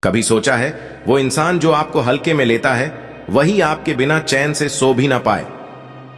कभी सोचा है वो इंसान जो आपको हल्के में लेता है वही आपके बिना चैन से सो भी ना पाए?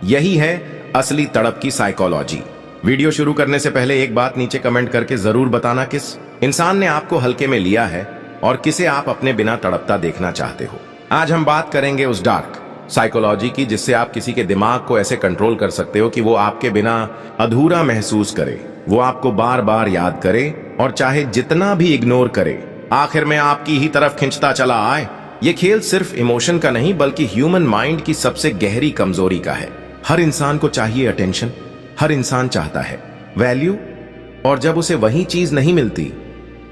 यही है असली तड़प की साइकोलॉजी। वीडियो शुरू करने से पहले एक बात नीचे कमेंट करके जरूर बताना, किस इंसान ने आपको हल्के में लिया है और किसे आप अपने बिना तड़पता देखना चाहते हो। आज हम बात करेंगे उस डार्क साइकोलॉजी की जिससे आप किसी के दिमाग को ऐसे कंट्रोल कर सकते हो कि वो आपके बिना अधूरा महसूस करे, वो आपको बार बार याद करे और चाहे जितना भी इग्नोर करे आखिर में आपकी ही तरफ खिंचता चला आए। ये खेल सिर्फ इमोशन का नहीं बल्कि ह्यूमन माइंड की सबसे गहरी कमजोरी का है। हर इंसान को चाहिए अटेंशन, हर इंसान चाहता है वैल्यू, और जब उसे वही चीज नहीं मिलती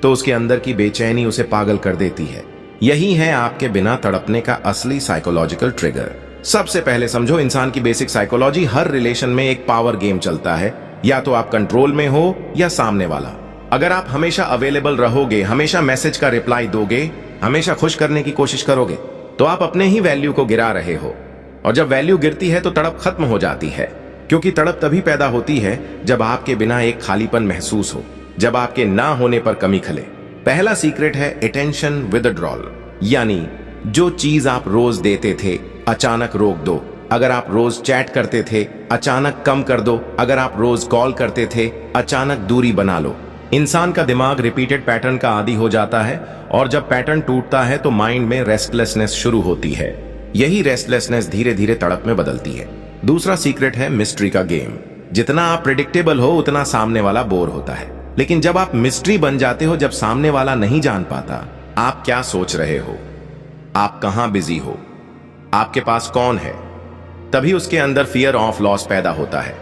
तो उसके अंदर की बेचैनी उसे पागल कर देती है। यही है आपके बिना तड़पने का असली साइकोलॉजिकल ट्रिगर। सबसे पहले समझो इंसान की बेसिक साइकोलॉजी। हर रिलेशन में एक पावर गेम चलता है, या तो आप कंट्रोल में हो या सामने वाला। अगर आप हमेशा अवेलेबल रहोगे, हमेशा मैसेज का रिप्लाई दोगे, हमेशा खुश करने की कोशिश करोगे, तो आप अपने ही वैल्यू को गिरा रहे हो। और जब वैल्यू गिरती है तो तड़प खत्म हो जाती है, क्योंकि तड़प तभी पैदा होती है जब आपके बिना एक खालीपन महसूस हो, जब आपके ना होने पर कमी खले। पहला सीक्रेट है अटेंशन विथड्रॉल, यानी जो चीज आप रोज देते थे अचानक रोक दो। अगर आप रोज चैट करते थे अचानक कम कर दो। अगर आप रोज कॉल करते थे अचानक दूरी बना लो। इंसान का दिमाग रिपीटेड पैटर्न का आदी हो जाता है और जब पैटर्न टूटता है तो माइंड में रेस्टलेसनेस शुरू होती है। यही रेस्टलेसनेस धीरे धीरे तड़प में बदलती है। दूसरा सीक्रेट है मिस्ट्री का गेम। जितना आप प्रेडिक्टेबल हो उतना सामने वाला बोर होता है, लेकिन जब आप मिस्ट्री बन जाते हो, जब सामने वाला नहीं जान पाता आप क्या सोच रहे हो, आप कहां बिजी हो, आपके पास कौन है, तभी उसके अंदर फियर ऑफ लॉस पैदा होता है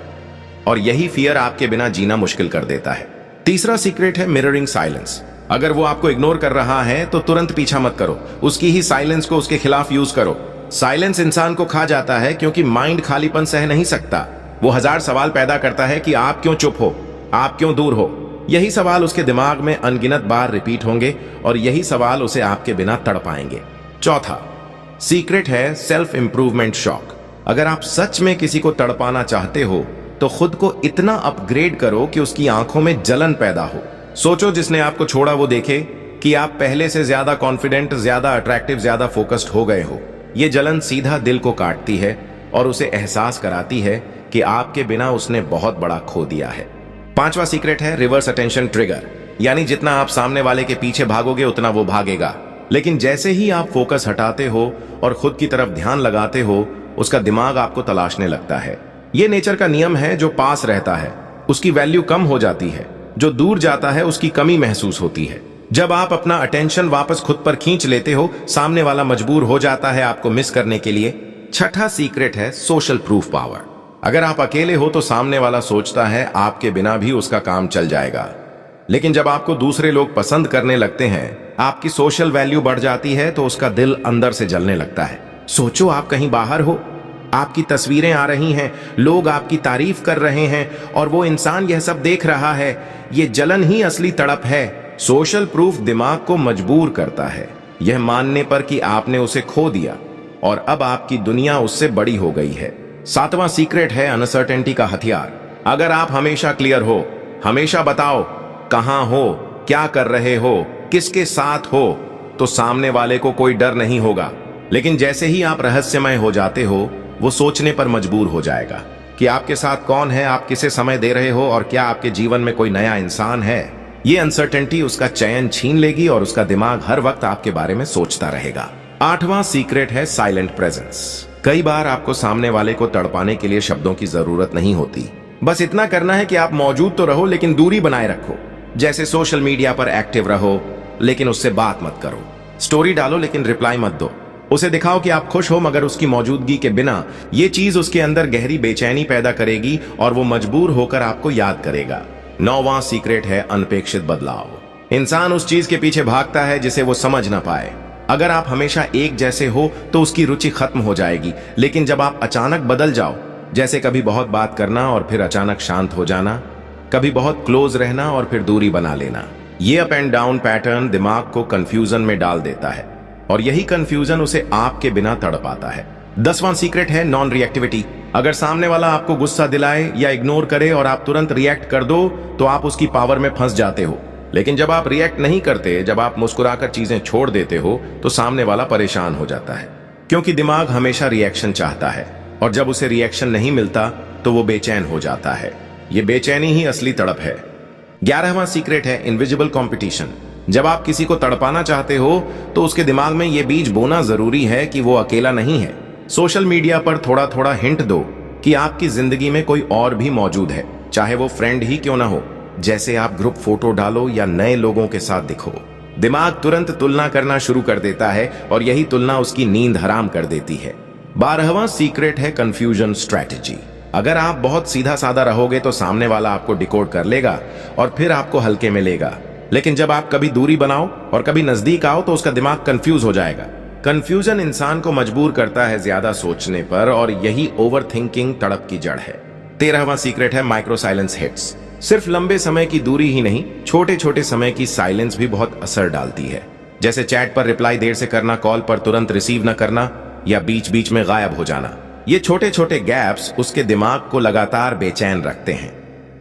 और यही फियर आपके बिना जीना मुश्किल कर देता है। तीसरा सीक्रेट है मिररिंग साइलेंस। अगर वो आपको इग्नोर कर रहा है तो तुरंत पीछा मत करो, उसकी ही साइलेंस को उसके खिलाफ यूज करो। साइलेंस इंसान को खा जाता है क्योंकि माइंड खालीपन सह नहीं सकता। वो हजार सवाल पैदा करता है कि आप क्यों चुप हो, आप क्यों दूर हो। यही सवाल उसके दिमाग में अनगिनत बार रिपीट होंगे और यही सवाल उसे आपके बिना तड़पाएंगे। चौथा सीक्रेट है सेल्फ इंप्रूवमेंट शॉक। अगर आप सच में किसी को तड़पाना चाहते हो तो खुद को इतना अपग्रेड करो कि उसकी आंखों में जलन पैदा हो। सोचो जिसने आपको छोड़ा वो देखे कि आप पहले से ज्यादा कॉन्फिडेंट, ज्यादा अट्रैक्टिव, ज्यादा फोकस्ड हो गए हो। ये जलन सीधा दिल को काटती है और उसे एहसास कराती है कि आपके बिना उसने बहुत बड़ा खो दिया है। पांचवा सीक्रेट है रिवर्स अटेंशन ट्रिगर, यानी जितना आप सामने वाले के पीछे भागोगे उतना वो भागेगा, लेकिन जैसे ही आप फोकस हटाते हो और खुद की तरफ ध्यान लगाते हो उसका दिमाग आपको तलाशने लगता है। ये नेचर का नियम है, जो पास रहता है उसकी वैल्यू कम हो जाती है, जो दूर जाता है उसकी कमी महसूस होती है। जब आप अपना अटेंशन वापस खुद पर खींच लेते हो सामने वाला मजबूर हो जाता है आपको मिस करने के लिए। छठा सीक्रेट है सोशल प्रूफ पावर। अगर आप अकेले हो तो सामने वाला सोचता है आपके बिना भी उसका काम चल जाएगा, लेकिन जब आपको दूसरे लोग पसंद करने लगते हैं, आपकी सोशल वैल्यू बढ़ जाती है तो उसका दिल अंदर से जलने लगता है। सोचो आप कहीं बाहर हो, आपकी तस्वीरें आ रही हैं, लोग आपकी तारीफ कर रहे हैं और वो इंसान यह सब देख रहा है। ये जलन ही असली तड़प है। सोशल प्रूफ दिमाग को मजबूर करता है यह मानने पर कि आपने उसे खो दिया और अब आपकी दुनिया उससे बड़ी हो गई है। सातवां सीक्रेट है अनसर्टेनिटी का हथियार। अगर आप हमेशा क्लियर हो, हमेशा बताओ कहां हो, क्या कर रहे हो, किसके साथ हो, तो सामने वाले को कोई डर नहीं होगा। लेकिन जैसे ही आप रहस्यमय हो जाते हो वो सोचने पर मजबूर हो जाएगा कि आपके साथ कौन है, आप किसे समय दे रहे हो और क्या आपके जीवन में कोई नया इंसान है। ये अनसर्टेनिटी उसका चैन छीन लेगी और उसका दिमाग हर वक्त आपके बारे में सोचता रहेगा। आठवां सीक्रेट है साइलेंट प्रेजेंस। कई बार आपको सामने वाले को तड़पाने के लिए शब्दों की जरूरत नहीं होती, बस इतना करना है कि आप मौजूद तो रहो लेकिन दूरी बनाए रखो। जैसे सोशल मीडिया पर एक्टिव रहो लेकिन उससे बात मत करो, स्टोरी डालो लेकिन रिप्लाई मत दो। उसे दिखाओ कि आप खुश हो मगर उसकी मौजूदगी के बिना। ये चीज उसके अंदर गहरी बेचैनी पैदा करेगी और वो मजबूर होकर आपको याद करेगा। नौवां सीक्रेट है अनपेक्षित बदलाव। इंसान उस चीज के पीछे भागता है जिसे वो समझ ना पाए। अगर आप हमेशा एक जैसे हो तो उसकी रुचि खत्म हो जाएगी, लेकिन जब आप अचानक बदल जाओ, जैसे कभी बहुत बात करना और फिर अचानक शांत हो जाना, कभी बहुत क्लोज रहना और फिर दूरी बना लेना, ये अप एंड डाउन पैटर्न दिमाग को कंफ्यूजन में डाल देता है और यही कंफ्यूजन उसे आपके बिना तड़पाता है। 10वां सीक्रेट है नॉन रिएक्टिविटी। अगर सामने वाला आपको गुस्सा दिलाए या इग्नोर करे और आप तुरंत रिएक्ट कर दो तो आप उसकी पावर में फंस जाते हो। लेकिन जब आप रिएक्ट नहीं करते, जब आप मुस्कुराकर चीजें छोड़ देते हो, तो सामने वाला परेशान हो जाता है, क्योंकि दिमाग हमेशा रिएक्शन चाहता है, और जब उसे रिएक्शन नहीं मिलता तो वो बेचैन हो जाता है। ये बेचैनी ही असली तड़प है। 11वां सीक्रेट है इनविजिबल कंपटीशन। जब आप किसी को तड़पाना चाहते हो तो उसके दिमाग में ये बीज बोना जरूरी है कि वो अकेला नहीं है। सोशल मीडिया पर थोड़ा थोड़ा हिंट दो कि आपकी जिंदगी में कोई और भी मौजूद है, चाहे वो फ्रेंड ही क्यों ना हो। जैसे आप ग्रुप फोटो डालो या नए लोगों के साथ दिखो, दिमाग तुरंत तुलना करना शुरू कर देता है, और यही तुलना उसकी नींद हराम कर देती है। 12वां सीक्रेट है कंफ्यूजन स्ट्रैटेजी। अगर आप बहुत सीधा साधा रहोगे तो सामने वाला आपको डिकोड कर लेगा और फिर आपको हल्के में लेगा। लेकिन जब आप कभी दूरी बनाओ और कभी नजदीक आओ तो उसका दिमाग कंफ्यूज हो जाएगा। कंफ्यूजन इंसान को मजबूर करता है ज्यादा सोचने पर, और यही ओवर थिंकिंग तड़प की जड़ है। 13वां सीक्रेट है माइक्रो साइलेंस हिट्स। सिर्फ लंबे समय की दूरी ही नहीं, छोटे छोटे समय की साइलेंस भी बहुत असर डालती है। जैसे चैट पर रिप्लाई देर से करना, कॉल पर तुरंत रिसीव न करना, या बीच बीच में गायब हो जाना। ये छोटे छोटे गैप्स उसके दिमाग को लगातार बेचैन रखते हैं,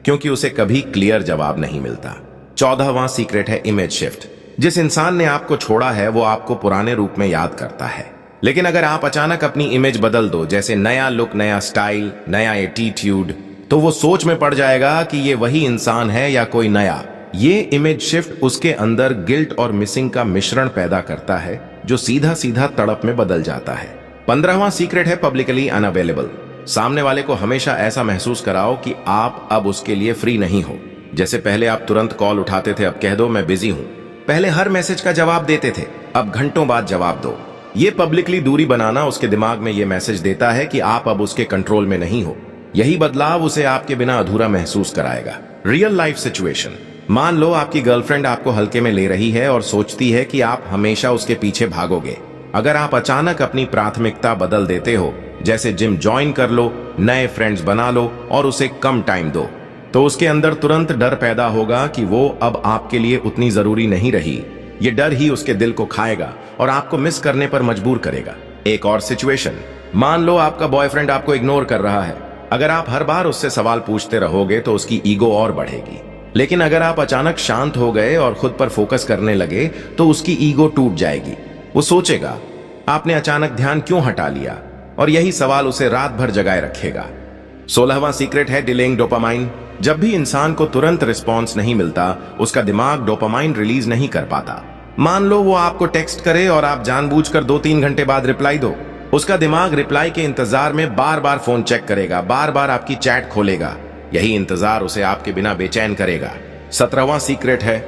क्योंकि उसे कभी क्लियर जवाब नहीं मिलता। 14वां सीक्रेट है इमेज शिफ्ट। जिस इंसान ने आपको छोड़ा है वो आपको पुराने रूप में याद करता है, लेकिन अगर आप अचानक अपनी इमेज बदल दो, जैसे नया लुक, नया स्टाइल, नया एटीट्यूड, तो वो सोच में पड़ जाएगा कि ये वही इंसान है या कोई नया। ये इमेज शिफ्ट उसके अंदर गिल्ट और मिसिंग का मिश्रण पैदा करता है, जो सीधा सीधा तड़प में बदल जाता है। 15वां सीक्रेट है पब्लिकली अनअवेलेबल। सामने वाले को हमेशा ऐसा महसूस कराओ कि आप अब उसके लिए फ्री नहीं हो। जैसे पहले आप तुरंत कॉल उठाते थे, अब कह दो मैं बिजी हूं। पहले हर मैसेज का जवाब देते थे, अब घंटों बाद जवाब दो। ये पब्लिकली दूरी बनाना उसके दिमाग में ये मैसेज देता है कि आप अब उसके कंट्रोल में नहीं हो। यही बदलाव उसे आपके बिना अधूरा महसूस कराएगा। Real life situation. मान लो आपकी गर्लफ्रेंड आपको हल्के में ले रही है और सोचती है कि आप हमेशा उसके पीछे भागोगे। अगर आप अचानक अपनी प्राथमिकता बदल देते हो, जैसे जिम ज्वाइन कर लो, नए फ्रेंड्स बना लो और उसे कम टाइम दो, तो उसके अंदर तुरंत डर पैदा होगा कि वो अब आपके लिए उतनी जरूरी नहीं रही। ये डर ही उसके दिल को खाएगा और आपको मिस करने पर मजबूर करेगा। एक और सिचुएशन, मान लो आपका बॉयफ्रेंड आपको इग्नोर कर रहा है। अगर आप हर बार उससे सवाल पूछते रहोगे तो उसकी ईगो और बढ़ेगी। लेकिन अगर आप अचानक शांत हो गए और खुद पर फोकस करने लगे तो उसकी ईगो टूट जाएगी। वो सोचेगा आपने अचानक ध्यान क्यों हटा लिया, और यही सवाल उसे रात भर जगाए रखेगा। 16वां सीक्रेट है डिलेइंग डोपामाइन। जब भी इंसान को तुरंत रिस्पॉन्स नहीं मिलता, उसका दिमाग डोपामाइन रिलीज नहीं कर पाता। मान लो वो आपको टेक्स्ट करे और आप जानबूझकर 2-3 घंटे बाद रिप्लाई दो। उसका दिमाग रिप्लाई के इंतजार में बार बार फोन चेक करेगा, बार बार आपकी चैट खोलेगा। यही इंतजार उसे आपके बिना बेचैन करेगा। 17वां सीक्रेट है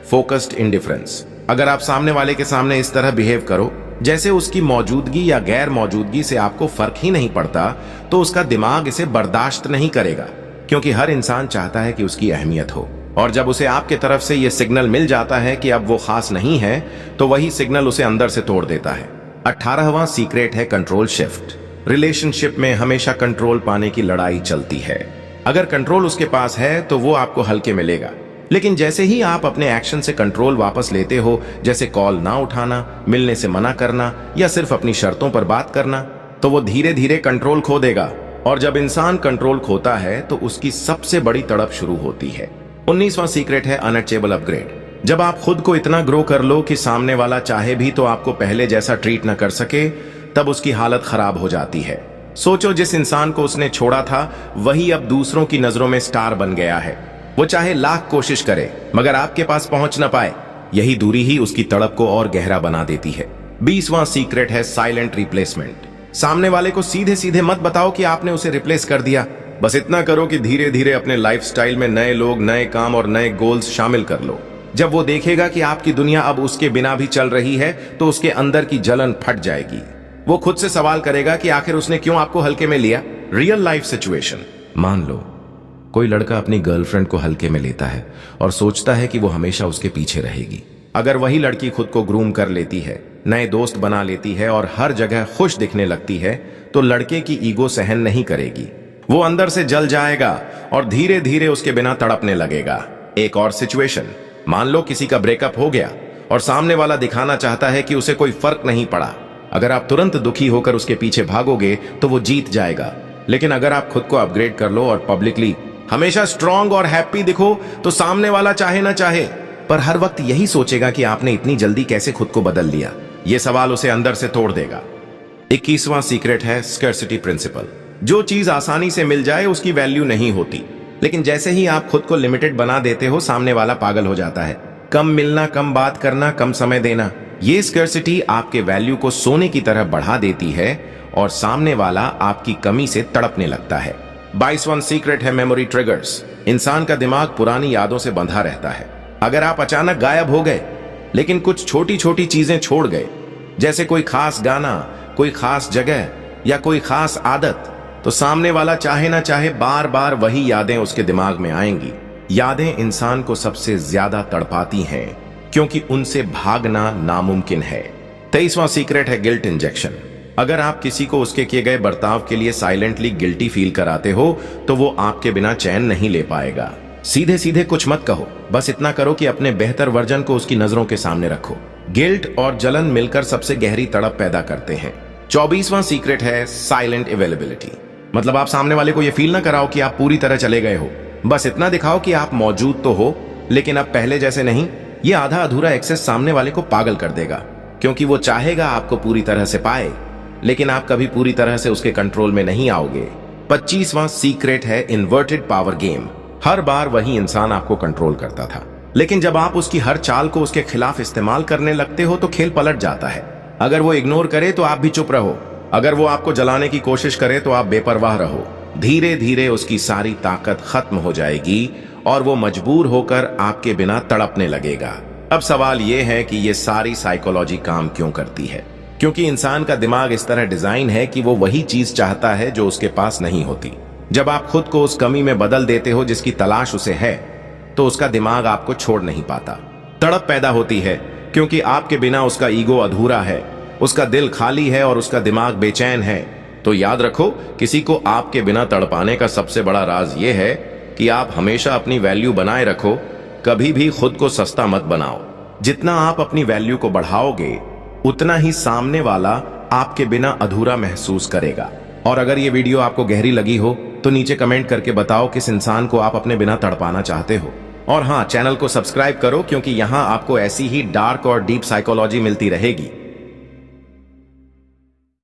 फोकस्ड इंडिफरेंस। अगर आप सामने वाले के सामने इस तरह बिहेव करो जैसे उसकी मौजूदगी या गैर मौजूदगी से आपको फर्क ही नहीं पड़ता, तो उसका दिमाग इसे बर्दाश्त नहीं करेगा, क्योंकि हर इंसान चाहता है कि उसकी अहमियत हो। और जब उसे आपके तरफ से यह सिग्नल मिल जाता है कि अब वो खास नहीं है, तो वही सिग्नल उसे अंदर से तोड़ देता है। 18वां सीक्रेट है कंट्रोल शिफ्ट। रिलेशनशिप में हमेशा कंट्रोल पाने की लड़ाई चलती है। अगर कंट्रोल उसके पास है तो वो आपको हल्के में लेगा, लेकिन जैसे ही आप अपने एक्शन से कंट्रोल वापस लेते हो, जैसे कॉल ना उठाना, मिलने से मना करना या सिर्फ अपनी शर्तों पर बात करना, तो वो धीरे धीरे कंट्रोल खो देगा। और जब इंसान कंट्रोल खोता है तो उसकी सबसे बड़ी तड़प शुरू होती है। 19वां सीक्रेट है अनअचेबल अपग्रेड। जब आप खुद को इतना ग्रो कर लो कि सामने वाला चाहे भी तो आपको पहले जैसा ट्रीट न कर सके, तब उसकी हालत खराब हो जाती है। सोचो, जिस इंसान को उसने छोड़ा था वही अब दूसरों की नजरों में स्टार बन गया है। वो चाहे लाख कोशिश करे मगर आपके पास पहुंच न पाए। यही दूरी ही उसकी तड़प को और गहरा बना देती है। 20वां सीक्रेट है साइलेंट रिप्लेसमेंट। सामने वाले को सीधे सीधे मत बताओ कि आपने उसे रिप्लेस कर दिया। बस इतना करो कि धीरे धीरे अपने लाइफस्टाइल में नए लोग, नए काम और नए गोल्स शामिल कर लो। जब वो देखेगा कि आपकी दुनिया अब उसके बिना भी चल रही है, तो उसके अंदर की जलन फट जाएगी। वो खुद से सवाल करेगा कि आखिर उसने क्यों आपको हल्के में लिया। रियल लाइफ सिचुएशन, मान लो कोई लड़का अपनी गर्लफ्रेंड को हल्के में लेता है और सोचता है कि वो हमेशा उसके पीछे रहेगी। अगर वही लड़की खुद को ग्रूम कर लेती है, नए दोस्त बना लेती है और हर जगह खुश दिखने लगती है, तो लड़के की ईगो सहन नहीं करेगी। वो अंदर से जल जाएगा और धीरे धीरे उसके बिना तड़पने लगेगा। एक और सिचुएशन, मान लो किसी का ब्रेकअप हो गया और सामने वाला दिखाना चाहता है कि उसे कोई फर्क नहीं पड़ा। अगर आप तुरंत दुखी होकर उसके पीछे भागोगे तो वो जीत जाएगा। लेकिन अगर आप खुद को अपग्रेड कर लो और पब्लिकली हमेशा स्ट्रांग और हैप्पी दिखो, तो सामने वाला चाहे ना चाहे पर हर वक्त यही सोचेगा कि आपने इतनी जल्दी कैसे खुद को बदल लिया। ये सवाल उसे अंदर से तोड़ देगा। 21वां सीक्रेट है स्कैर्सिटी प्रिंसिपल। जो चीज आसानी से मिल जाए उसकी वैल्यू नहीं होती, लेकिन जैसे ही आप खुद को लिमिटेड बना देते हो, सामने वाला पागल हो जाता है। कम मिलना, कम बात करना, कम समय देना, ये स्कैर्सिटी आपके वैल्यू को सोने की तरह बढ़ा देती है और सामने वाला आपकी कमी से तड़पने लगता है। 22वां सीक्रेट है मेमोरी ट्रिगर्स। इंसान का दिमाग पुरानी यादों से बंधा रहता है। अगर आप अचानक गायब हो गए लेकिन कुछ छोटी छोटी चीजें छोड़ गए, जैसे कोई खास गाना, कोई खास जगह या कोई खास आदत, तो सामने वाला चाहे ना चाहे बार बार वही यादें उसके दिमाग में आएंगी। यादें इंसान को सबसे ज्यादा तड़पाती हैं क्योंकि उनसे भागना नामुमकिन है। 23वां सीक्रेट है गिल्ट इंजेक्शन। अगर आप किसी को उसके किए गए बर्ताव के लिए साइलेंटली गिल्टी फील कराते हो तो वो आपके बिना चैन नहीं ले पाएगा। सीधे सीधे कुछ मत कहो, बस इतना करो कि अपने बेहतर वर्जन को उसकी नजरों के सामने रखो। गिल्ट और जलन मिलकर सबसे गहरी तड़प पैदा करते हैं। 24वां सीक्रेट है साइलेंट अवेलेबिलिटी। मतलब आप सामने वाले को यह फील ना कराओ कि आप पूरी तरह चले गए हो, बस इतना दिखाओ कि आप मौजूद तो हो लेकिन अब पहले जैसे नहीं। ये आधा अधूरा एक्सेस सामने वाले को पागल कर देगा, क्योंकि वो चाहेगा आपको पूरी तरह से पाए, लेकिन आप कभी पूरी तरह से उसके कंट्रोल में नहीं आओगे। 25वां सीक्रेट है इन्वर्टेड पावर गेम। हर बार वही इंसान आपको कंट्रोल करता था, लेकिन जब आप उसकी हर चाल को उसके खिलाफ इस्तेमाल करने लगते हो तो खेल पलट जाता है। अगर वो इग्नोर करे तो आप भी चुप रहो, अगर वो आपको जलाने की कोशिश करे तो आप बेपरवाह रहो। धीरे धीरे उसकी सारी ताकत खत्म हो जाएगी और वो मजबूर होकर आपके बिना तड़पने लगेगा। अब सवाल ये है कि ये सारी साइकोलॉजी काम क्यों करती है? क्योंकि इंसान का दिमाग इस तरह डिजाइन है कि वो वही चीज चाहता है जो उसके पास नहीं होती। जब आप खुद को उस कमी में बदल देते हो जिसकी तलाश उसे है, तो उसका दिमाग आपको छोड़ नहीं पाता। तड़प पैदा होती है क्योंकि आपके बिना उसका ईगो अधूरा है, उसका दिल खाली है और उसका दिमाग बेचैन है। तो याद रखो, किसी को आपके बिना तड़पाने का सबसे बड़ा राज ये है कि आप हमेशा अपनी वैल्यू बनाए रखो, कभी भी खुद को सस्ता मत बनाओ। जितना आप अपनी वैल्यू को बढ़ाओगे उतना ही सामने वाला आपके बिना अधूरा महसूस करेगा। और अगर ये वीडियो आपको गहरी लगी हो तो नीचे कमेंट करके बताओ किस इंसान को आप अपने बिना तड़पाना चाहते हो। और हाँ, चैनल को सब्सक्राइब करो क्योंकि यहाँ आपको ऐसी ही डार्क और डीप साइकोलॉजी मिलती रहेगी।